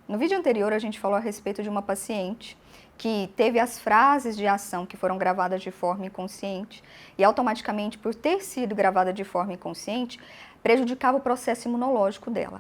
No vídeo anterior, a gente falou a respeito de uma paciente que teve as frases de ação que foram gravadas de forma inconsciente e automaticamente, por ter sido gravada de forma inconsciente, prejudicava o processo imunológico dela.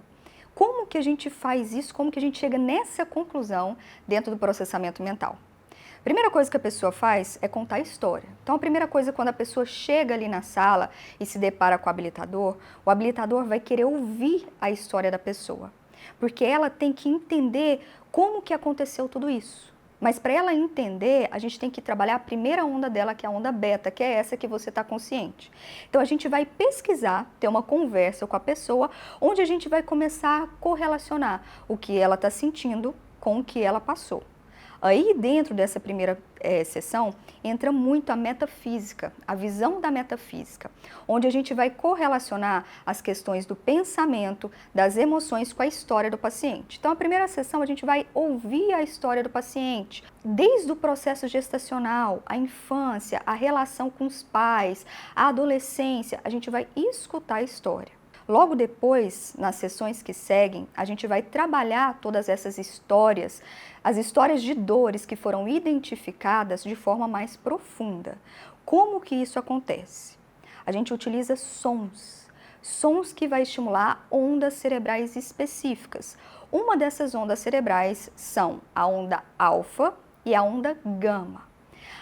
Como que a gente faz isso? Como que a gente chega nessa conclusão dentro do processamento mental? A primeira coisa que a pessoa faz é contar a história. Então, a primeira coisa, quando a pessoa chega ali na sala e se depara com o habilitador vai querer ouvir a história da pessoa, porque ela tem que entender como que aconteceu tudo isso. Mas para ela entender, a gente tem que trabalhar a primeira onda dela, que é a onda beta, que é essa que você está consciente. Então, a gente vai pesquisar, ter uma conversa com a pessoa, onde a gente vai começar a correlacionar o que ela está sentindo com o que ela passou. Aí, dentro dessa primeira sessão, entra muito a metafísica, a visão da metafísica, onde a gente vai correlacionar as questões do pensamento, das emoções com a história do paciente. Então, a primeira sessão a gente vai ouvir a história do paciente, desde o processo gestacional, a infância, a relação com os pais, a adolescência, a gente vai escutar a história. Logo depois, nas sessões que seguem, a gente vai trabalhar todas essas histórias, as histórias de dores que foram identificadas de forma mais profunda. Como que isso acontece? A gente utiliza sons que vai estimular ondas cerebrais específicas. Uma dessas ondas cerebrais são a onda alfa e a onda gama.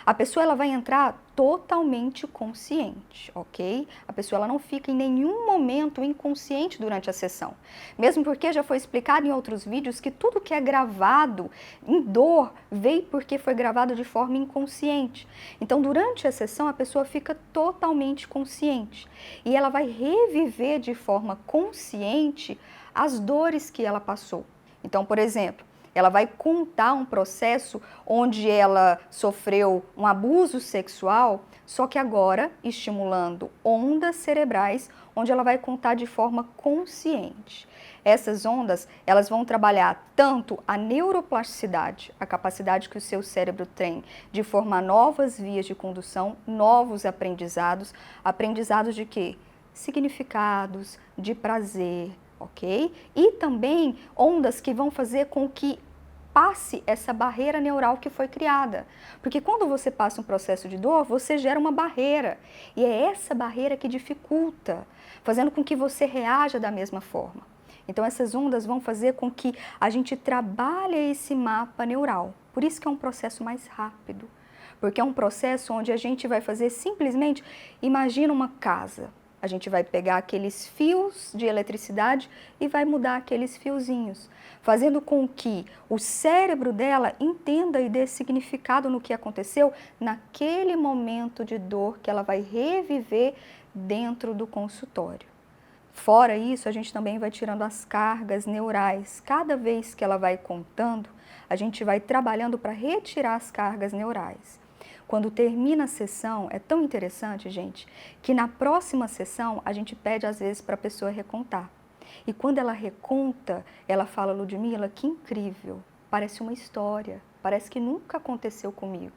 A pessoa ela vai entrar totalmente consciente, ok? A pessoa ela não fica em nenhum momento inconsciente durante a sessão. Mesmo porque já foi explicado em outros vídeos que tudo que é gravado em dor veio porque foi gravado de forma inconsciente. Então, durante a sessão, a pessoa fica totalmente consciente. E ela vai reviver de forma consciente as dores que ela passou. Então, por exemplo, ela vai contar um processo onde ela sofreu um abuso sexual, só que agora estimulando ondas cerebrais, onde ela vai contar de forma consciente. Essas ondas, elas vão trabalhar tanto a neuroplasticidade, a capacidade que o seu cérebro tem de formar novas vias de condução, novos aprendizados. Aprendizados de quê? Significados, de prazer, ok? E também ondas que vão fazer com que passe essa barreira neural que foi criada. Porque quando você passa um processo de dor, você gera uma barreira. E é essa barreira que dificulta, fazendo com que você reaja da mesma forma. Então essas ondas vão fazer com que a gente trabalhe esse mapa neural. Por isso que é um processo mais rápido. Porque é um processo onde a gente vai fazer simplesmente, imagina uma casa. A gente vai pegar aqueles fios de eletricidade e vai mudar aqueles fiozinhos, fazendo com que o cérebro dela entenda e dê significado no que aconteceu naquele momento de dor que ela vai reviver dentro do consultório. Fora isso, a gente também vai tirando as cargas neurais. Cada vez que ela vai contando, a gente vai trabalhando para retirar as cargas neurais. Quando termina a sessão, é tão interessante, gente, que na próxima sessão a gente pede às vezes para a pessoa recontar. E quando ela reconta, ela fala: Ludmila, que incrível, parece uma história, parece que nunca aconteceu comigo.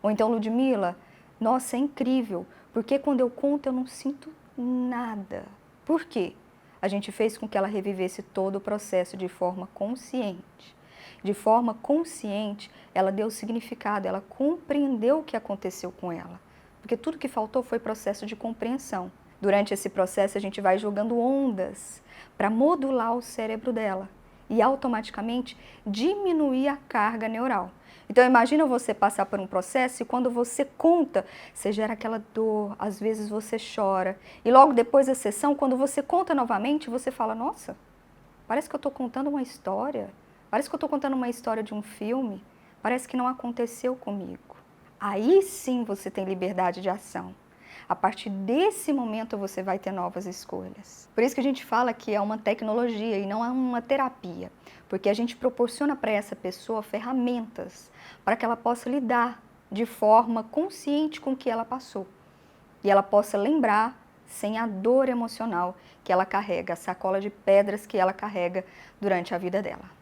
Ou então, Ludmila, nossa, é incrível, porque quando eu conto eu não sinto nada. Por quê? A gente fez com que ela revivesse todo o processo de forma consciente. De forma consciente, ela deu significado, ela compreendeu o que aconteceu com ela. Porque tudo que faltou foi processo de compreensão. Durante esse processo, a gente vai jogando ondas para modular o cérebro dela e automaticamente diminuir a carga neural. Então, imagina você passar por um processo e quando você conta, você gera aquela dor, às vezes você chora. E logo depois da sessão, quando você conta novamente, você fala: nossa, parece que eu estou contando uma história. Parece que eu estou contando uma história de um filme, parece que não aconteceu comigo. Aí sim você tem liberdade de ação. A partir desse momento você vai ter novas escolhas. Por isso que a gente fala que é uma tecnologia e não é uma terapia, porque a gente proporciona para essa pessoa ferramentas para que ela possa lidar de forma consciente com o que ela passou. E ela possa lembrar sem a dor emocional que ela carrega, a sacola de pedras que ela carrega durante a vida dela.